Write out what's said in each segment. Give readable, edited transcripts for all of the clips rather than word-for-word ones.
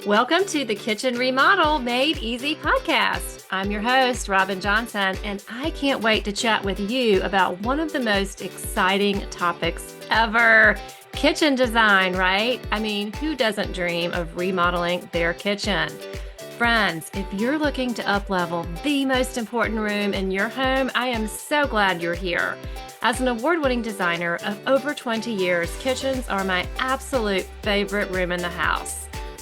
Welcome to the Kitchen Remodel Made Easy podcast. I'm your host, Robin Johnson, and I can't wait to chat with you about one of the most exciting topics ever. Kitchen design, right? I mean, who doesn't dream of remodeling their kitchen? Friends, if you're looking to uplevel the most important room in your home, I am so glad you're here. As an award-winning designer of over 20 years, kitchens are my absolute favorite room in the house.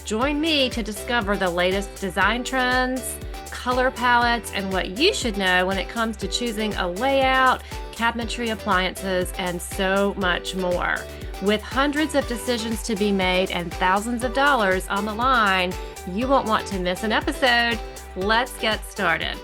Join me to discover the latest design trends, color palettes, and what you should know when it comes to choosing a layout, cabinetry, appliances, and so much more. With hundreds of decisions to be made and thousands of dollars on the line, you won't want to miss an episode. Let's get started.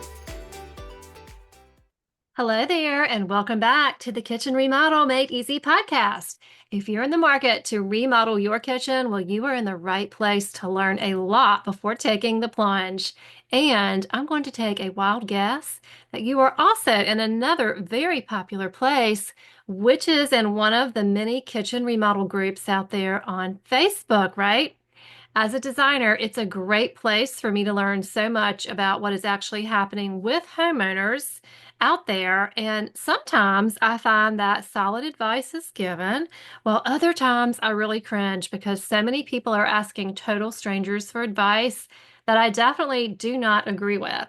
Hello there, and welcome back to the Kitchen Remodel Made Easy podcast. If you're in the market to remodel your kitchen, well, you are in the right place to learn a lot before taking the plunge. And I'm going to take a wild guess that you are also in another very popular place, which is in one of the many kitchen remodel groups out there on Facebook, right? As a designer, it's a great place for me to learn so much about what is actually happening with homeowners out there. And sometimes I find that solid advice is given, while other times I really cringe because so many people are asking total strangers for advice that I definitely do not agree with.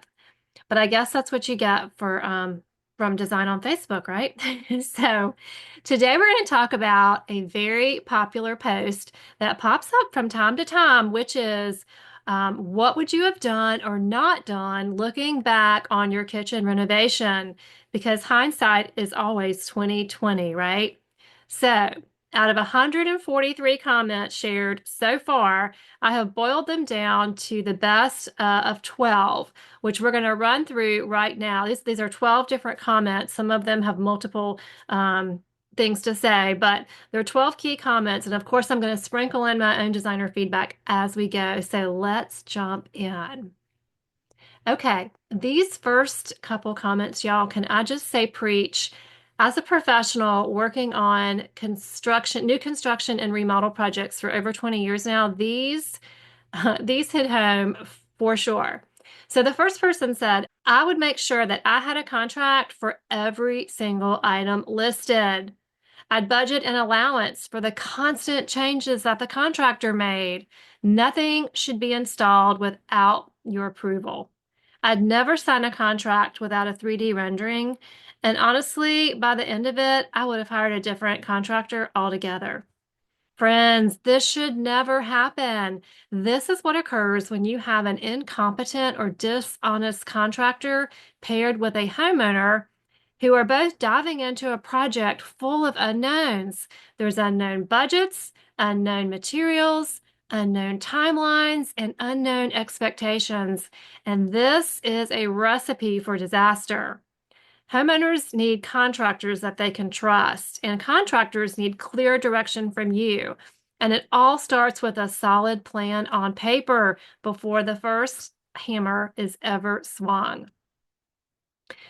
But I guess that's what you get for from design on Facebook, right? So today we're going to talk about a very popular post that pops up from time to time, which is what would you have done or not done looking back on your kitchen renovation? Because hindsight is always 2020, right? So out of 143 comments shared so far, I have boiled them down to the best of 12, which we're going to run through right now. These are 12 different comments. Some of them have multiple things to say, but there are 12 key comments. And of course, I'm going to sprinkle in my own designer feedback as we go. So let's jump in. Okay, these first couple comments, y'all, can I just say preach? As a professional working on new construction and remodel projects for over 20 years now, these hit home for sure. So the first person said, I would make sure that I had a contract for every single item listed. I'd budget an allowance for the constant changes that the contractor made. Nothing should be installed without your approval. I'd never sign a contract without a 3D rendering. And honestly, by the end of it, I would have hired a different contractor altogether. Friends, this should never happen. This is what occurs when you have an incompetent or dishonest contractor paired with a homeowner who are both diving into a project full of unknowns. There's unknown budgets, unknown materials, unknown timelines, and unknown expectations. And this is a recipe for disaster. Homeowners need contractors that they can trust, and contractors need clear direction from you. And it all starts with a solid plan on paper before the first hammer is ever swung.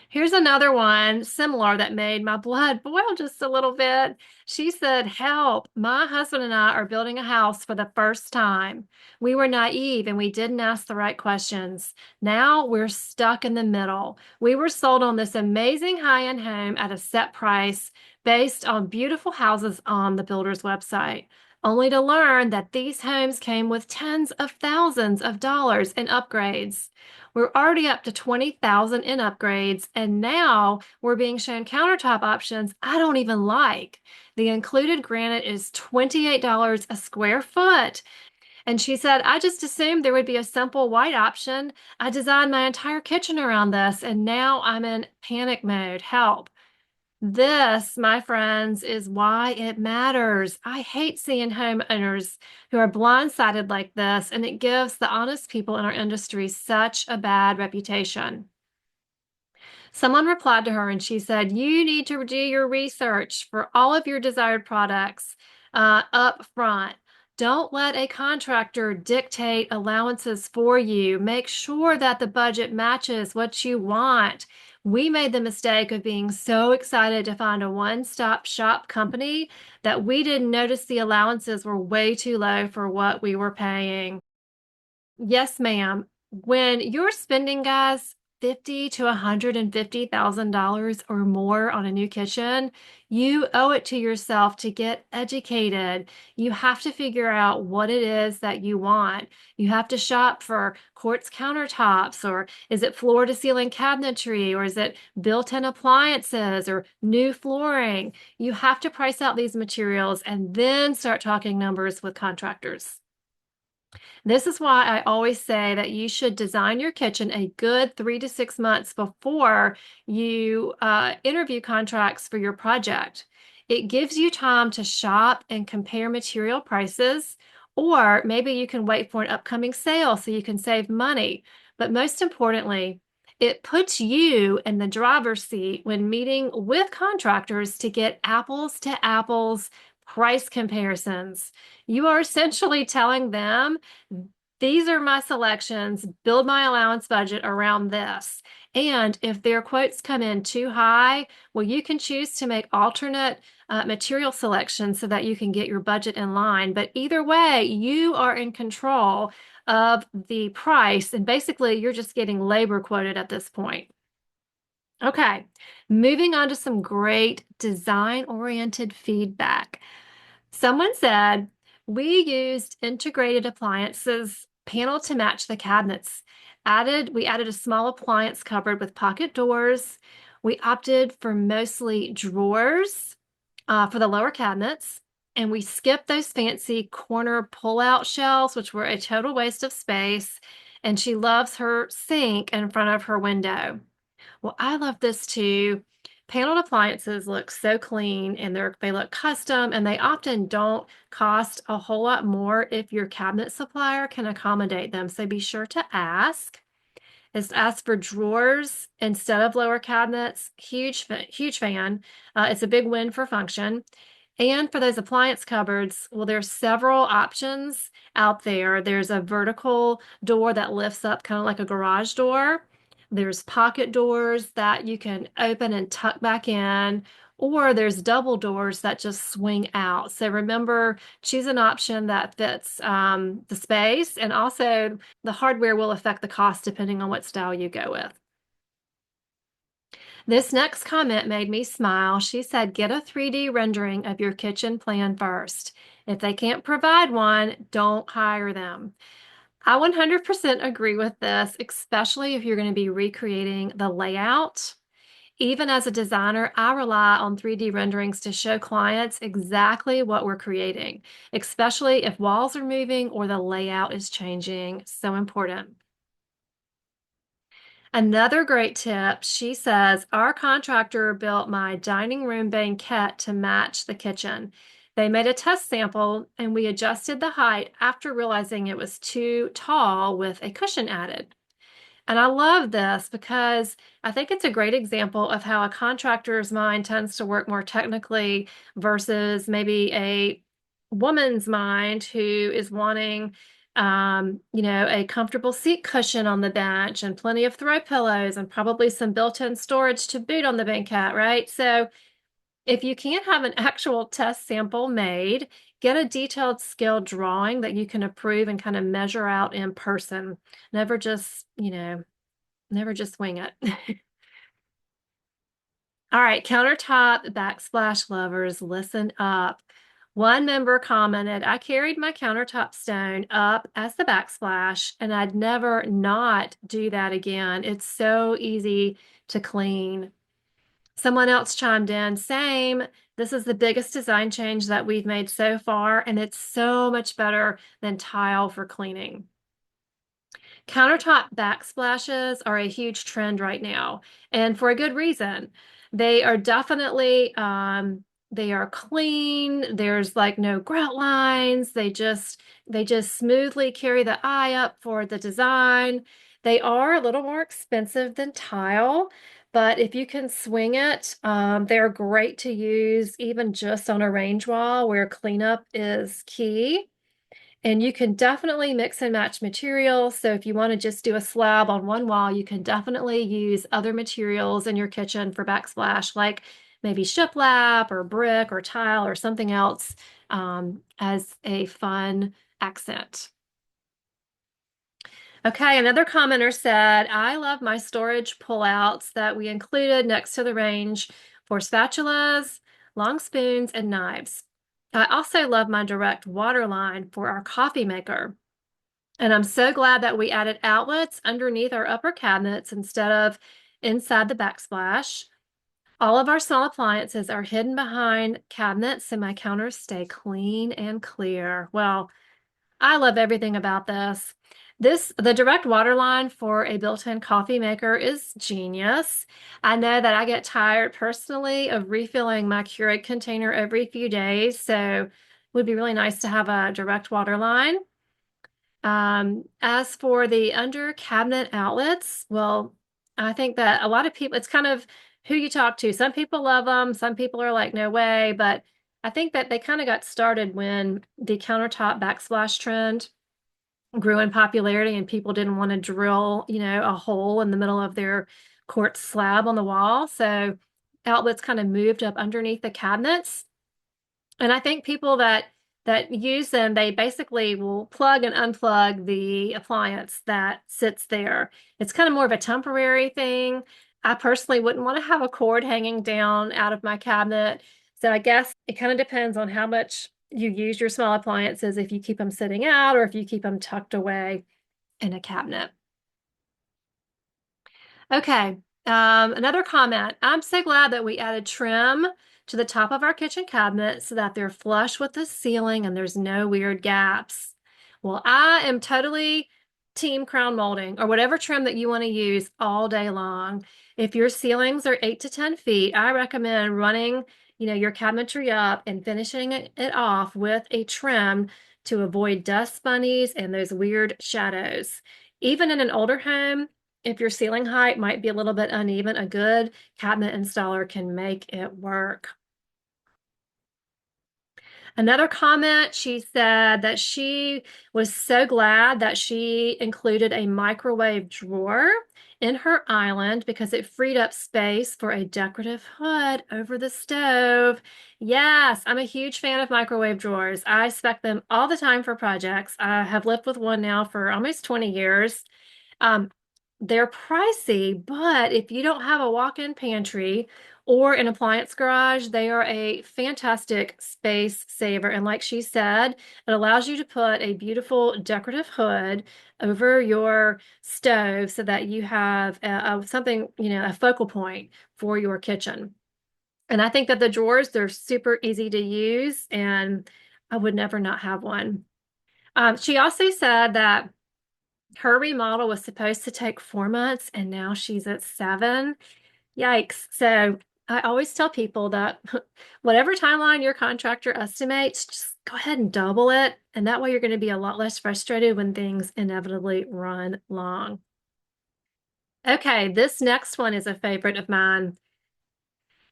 Here's another one similar that made my blood boil just a little bit. She said, help, my husband and I are building a house for the first time. We were naive and we didn't ask the right questions. Now we're stuck in the middle. We were sold on this amazing high-end home at a set price based on beautiful houses on the builder's website, only to learn that these homes came with tens of thousands of dollars in upgrades. We're already up to 20,000 in upgrades, and now we're being shown countertop options I don't even like. The included granite is $28 a square foot. And she said, I just assumed there would be a simple white option. I designed my entire kitchen around this, and now I'm in panic mode. Help. This, my friends, is why it matters. I hate seeing homeowners who are blindsided like this, and it gives the honest people in our industry such a bad reputation. Someone replied to her and she said, you need to do your research for all of your desired products up front. Don't let a contractor dictate allowances for you. Make sure that the budget matches what you want. We made the mistake of being so excited to find a one-stop shop company that we didn't notice the allowances were way too low for what we were paying. Yes, ma'am. When you're spending, guys, 50 to $150,000 or more on a new kitchen, you owe it to yourself to get educated. You have to figure out what it is that you want. You have to shop for quartz countertops, or is it floor to ceiling cabinetry, or is it built-in appliances or new flooring? You have to price out these materials and then start talking numbers with contractors. This is why I always say that you should design your kitchen a good 3 to 6 months before you interview contracts for your project. It gives you time to shop and compare material prices, or maybe you can wait for an upcoming sale so you can save money. But most importantly, it puts you in the driver's seat when meeting with contractors to get apples to apples price comparisons. You are essentially telling them, these are my selections, build my allowance budget around this. And if their quotes come in too high, well, you can choose to make alternate material selections so that you can get your budget in line. But either way, you are in control of the price. And basically, you're just getting labor quoted at this point. Okay, moving on to some great design-oriented feedback. Someone said, we used integrated appliances panel to match the cabinets. We added a small appliance cupboard with pocket doors. We opted for mostly drawers for the lower cabinets. And we skipped those fancy corner pull-out shelves, which were a total waste of space. And she loves her sink in front of her window. Well, I love this too. Paneled appliances look so clean, and they look custom, and they often don't cost a whole lot more if your cabinet supplier can accommodate them. So be sure to ask. Is ask for drawers instead of lower cabinets. Huge fan. It's a big win for function. And for those appliance cupboards, well, there's several options out there. There's a vertical door that lifts up kind of like a garage door. There's pocket doors that you can open and tuck back in, or there's double doors that just swing out. So remember, choose an option that fits the space, and also the hardware will affect the cost depending on what style you go with. This next comment made me smile. She said, get a 3D rendering of your kitchen plan first. If they can't provide one, don't hire them. I 100% agree with this, especially if you're going to be recreating the layout. Even as a designer, I rely on 3D renderings to show clients exactly what we're creating, especially if walls are moving or the layout is changing. So important. Another great tip, she says, our contractor built my dining room banquette to match the kitchen. They made a test sample and we adjusted the height after realizing it was too tall with a cushion added. And I love this because I think it's a great example of how a contractor's mind tends to work more technically versus maybe a woman's mind who is wanting, a comfortable seat cushion on the bench and plenty of throw pillows and probably some built-in storage to boot on the banquette, right? So if you can't have an actual test sample made, get a detailed scale drawing that you can approve and kind of measure out in person. Never just, never just wing it. All right, countertop backsplash lovers, listen up. One member commented, I carried my countertop stone up as the backsplash, and I'd never not do that again. It's so easy to clean. Someone else chimed in, same. This is the biggest design change that we've made so far, and it's so much better than tile for cleaning. Countertop backsplashes are a huge trend right now, and for a good reason. They are definitely they are clean. There's like no grout lines. They just smoothly carry the eye up for the design. They are a little more expensive than tile, but if you can swing it, they're great to use even just on a range wall where cleanup is key. And you can definitely mix and match materials. So if you want to just do a slab on one wall, you can definitely use other materials in your kitchen for backsplash, like maybe shiplap or brick or tile or something else as a fun accent. Okay, another commenter said, I love my storage pullouts that we included next to the range for spatulas, long spoons, and knives. I also love my direct water line for our coffee maker. And I'm so glad that we added outlets underneath our upper cabinets instead of inside the backsplash. All of our small appliances are hidden behind cabinets so my counters stay clean and clear. Well, I love everything about this. The direct water line for a built-in coffee maker is genius. I know that I get tired personally of refilling my Keurig container every few days, so it would be really nice to have a direct water line. As for the under cabinet outlets, well, I think that a lot of people, it's kind of who you talk to. Some people love them, some people are like, no way, but I think that they kind of got started when the countertop backsplash trend grew in popularity and people didn't want to drill, a hole in the middle of their quartz slab on the wall. So outlets kind of moved up underneath the cabinets. And I think people that use them, they basically will plug and unplug the appliance that sits there. It's kind of more of a temporary thing. I personally wouldn't want to have a cord hanging down out of my cabinet. So I guess it kind of depends on how much you use your small appliances, if you keep them sitting out or if you keep them tucked away in a cabinet. Okay. Another comment. I'm so glad that we added trim to the top of our kitchen cabinet so that they're flush with the ceiling and there's no weird gaps. Well, I am totally team crown molding or whatever trim that you want to use all day long. If your ceilings are 8 to 10 feet, I recommend running, your cabinetry up and finishing it off with a trim to avoid dust bunnies and those weird shadows. Even in an older home, if your ceiling height might be a little bit uneven, a good cabinet installer can make it work. Another comment, she said that she was so glad that she included a microwave drawer in her island because it freed up space for a decorative hood over the stove. Yes, I'm a huge fan of microwave drawers. I spec them all the time for projects. I have lived with one now for almost 20 years. Um, they're pricey, but if you don't have a walk-in pantry or an appliance garage, they are a fantastic space saver. And like she said, it allows you to put a beautiful decorative hood over your stove so that you have something, a focal point for your kitchen. And I think that the drawers, they're super easy to use, and I would never not have one. She also said that her remodel was supposed to take 4 months and now she's at 7. Yikes. So I always tell people that whatever timeline your contractor estimates, just go ahead and double it. And that way you're going to be a lot less frustrated when things inevitably run long. Okay, this next one is a favorite of mine.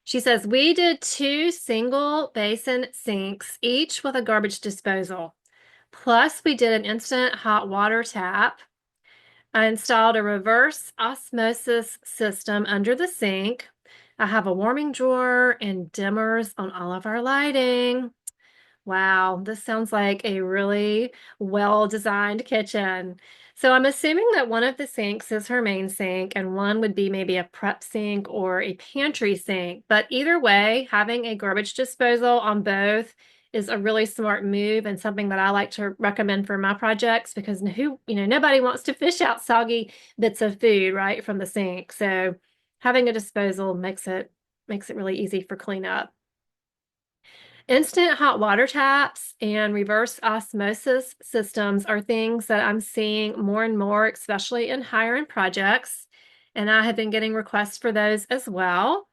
She says, we did 2 single basin sinks, each with a garbage disposal. Plus, we did an instant hot water tap. I installed a reverse osmosis system under the sink. I have a warming drawer and dimmers on all of our lighting. Wow, this sounds like a really well-designed kitchen. So I'm assuming that one of the sinks is her main sink and one would be maybe a prep sink or a pantry sink. But either way, having a garbage disposal on both is a really smart move and something that I like to recommend for my projects because nobody wants to fish out soggy bits of food, right, from the sink. So having a disposal makes it really easy for cleanup. Instant hot water taps and reverse osmosis systems are things that I'm seeing more and more, especially in higher end projects. And I have been getting requests for those as well.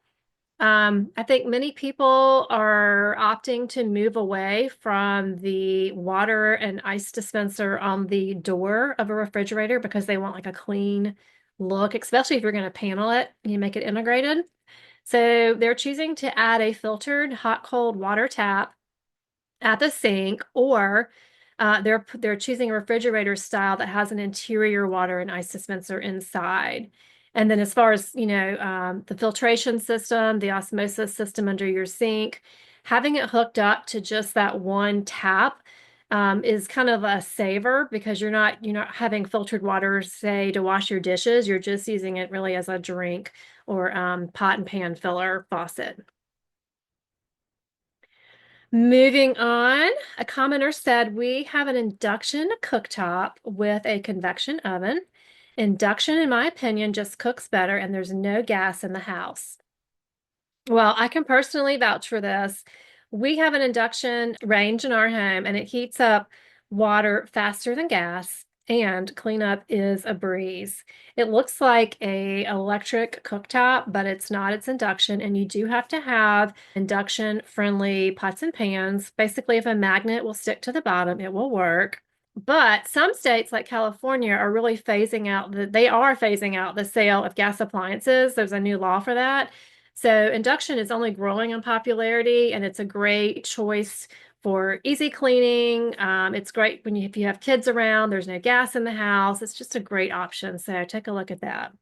I think many people are opting to move away from the water and ice dispenser on the door of a refrigerator because they want like a clean look, especially if you're going to panel it, you make it integrated. So they're choosing to add a filtered hot cold water tap at the sink, or they're choosing a refrigerator style that has an interior water and ice dispenser inside. And then as far as, the filtration system, the osmosis system under your sink, having it hooked up to just that one tap is kind of a saver because you're not having filtered water, say, to wash your dishes. You're just using it really as a drink or pot and pan filler faucet. Moving on, a commenter said we have an induction cooktop with a convection oven. Induction, in my opinion, just cooks better, and there's no gas in the house. Well, I can personally vouch for this. We have an induction range in our home and it heats up water faster than gas, and cleanup is a breeze. It looks like a electric cooktop, but it's not. It's induction, and you do have to have induction friendly pots and pans. Basically, if a magnet will stick to the bottom, it will work. But some states like California are really they are phasing out the sale of gas appliances. There's a new law for that. So induction is only growing in popularity, and it's a great choice for easy cleaning. It's great if you have kids around, there's no gas in the house. It's just a great option. So take a look at that.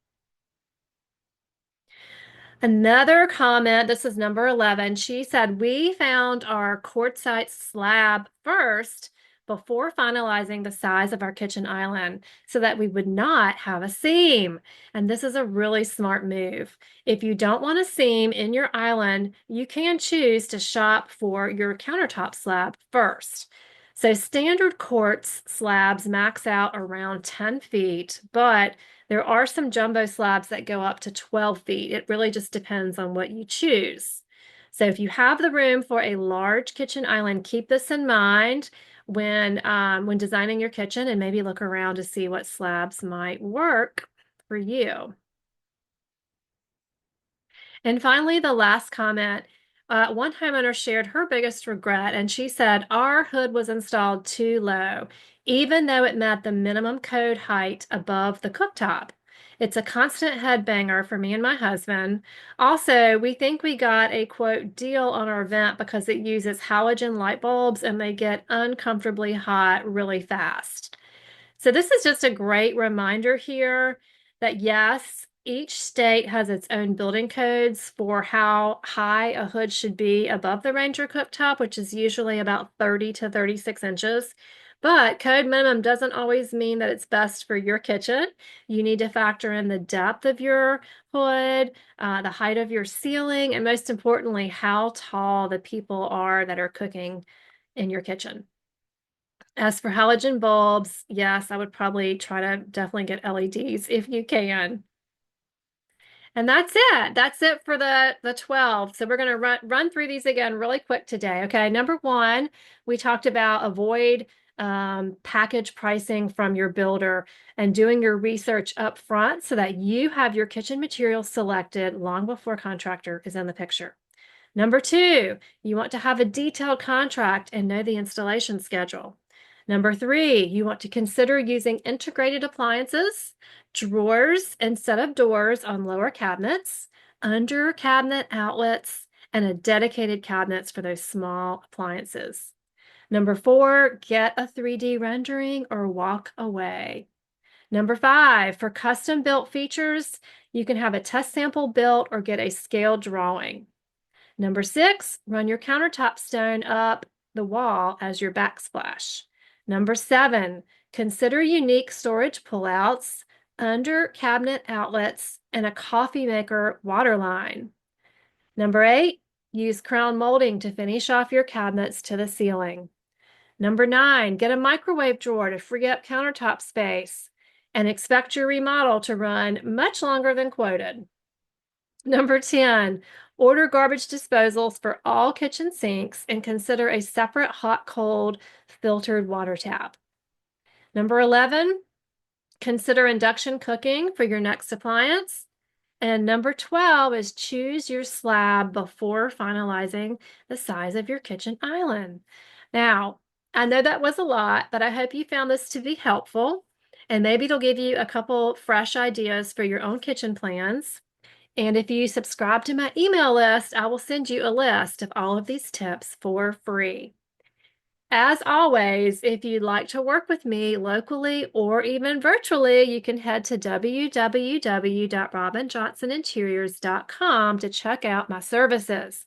Another comment, this is number 11. She said, we found our quartzite slab first before finalizing the size of our kitchen island so that we would not have a seam. And this is a really smart move. If you don't want a seam in your island, you can choose to shop for your countertop slab first. So standard quartz slabs max out around 10 feet, but there are some jumbo slabs that go up to 12 feet. It really just depends on what you choose. So if you have the room for a large kitchen island, keep this in mind when designing your kitchen, and maybe look around to see what slabs might work for you. And finally, the last comment. One homeowner shared her biggest regret, and she said, our hood was installed too low, even though it met the minimum code height above the cooktop. It's a constant headbanger for me and my husband. Also, we think we got a quote deal on our vent because it uses halogen light bulbs and they get uncomfortably hot really fast. So this is just a great reminder here that yes, each state has its own building codes for how high a hood should be above the Ranger cooktop, which is usually about 30 to 36 inches. But code minimum doesn't always mean that it's best for your kitchen. You need to factor in the depth of your hood, the height of your ceiling, and most importantly, how tall the people are that are cooking in your kitchen. As for halogen bulbs, yes, I would probably try to definitely get LEDs if you can. And that's it. That's it for the 12. So we're going to run through these again really quick today. Okay, number one, we talked about avoid package pricing from your builder and doing your research up front so that you have your kitchen materials selected long before contractor is in the picture. Number two, you want to have a detailed contract and know the installation schedule. Number three, you want to consider using integrated appliances, drawers instead of doors on lower cabinets, under cabinet outlets, and a dedicated cabinets for those small appliances. Number four, get a 3D rendering or walk away. Number five, for custom built features, you can have a test sample built or get a scale drawing. Number six, run your countertop stone up the wall as your backsplash. Number seven, consider unique storage pullouts, under cabinet outlets, and a coffee maker water line. Number eight, use crown molding to finish off your cabinets to the ceiling. Number nine, get a microwave drawer to free up countertop space and expect your remodel to run much longer than quoted. Number 10, order garbage disposals for all kitchen sinks and consider a separate hot-cold filtered water tap. Number 11, consider induction cooking for your next appliance. And number 12 is choose your slab before finalizing the size of your kitchen island. Now, I know that was a lot, but I hope you found this to be helpful, and maybe it'll give you a couple fresh ideas for your own kitchen plans. And if you subscribe to my email list, I will send you a list of all of these tips for free. As always, if you'd like to work with me locally or even virtually, you can head to www.robinjohnsonинteriors.com to check out my services.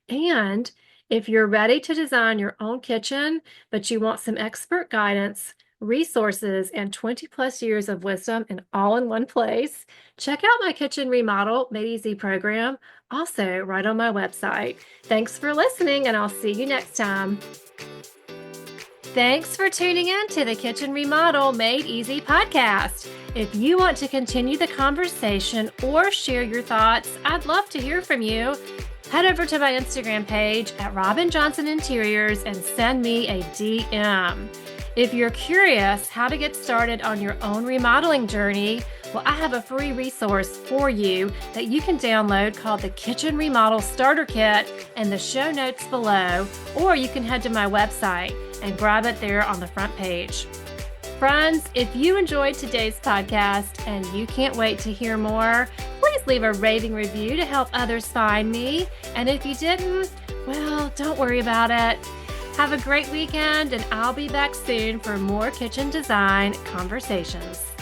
And If you're ready to design your own kitchen, but you want some expert guidance, resources, and 20 plus years of wisdom in all in one place, check out my Kitchen Remodel Made Easy program, also right on my website. Thanks for listening, and I'll see you next time. Thanks for tuning in to the Kitchen Remodel Made Easy podcast. If you want to continue the conversation or share your thoughts, I'd love to hear from you. Head over to my Instagram page at Robin Johnson Interiors and send me a DM. If you're curious how to get started on your own remodeling journey, well, I have a free resource for you that you can download called the Kitchen Remodel Starter Kit in the show notes below, or you can head to my website and grab it there on the front page. Friends, if you enjoyed today's podcast and you can't wait to hear more, please leave a raving review to help others find me. And if you didn't, well, don't worry about it. Have a great weekend, and I'll be back soon for more kitchen design conversations.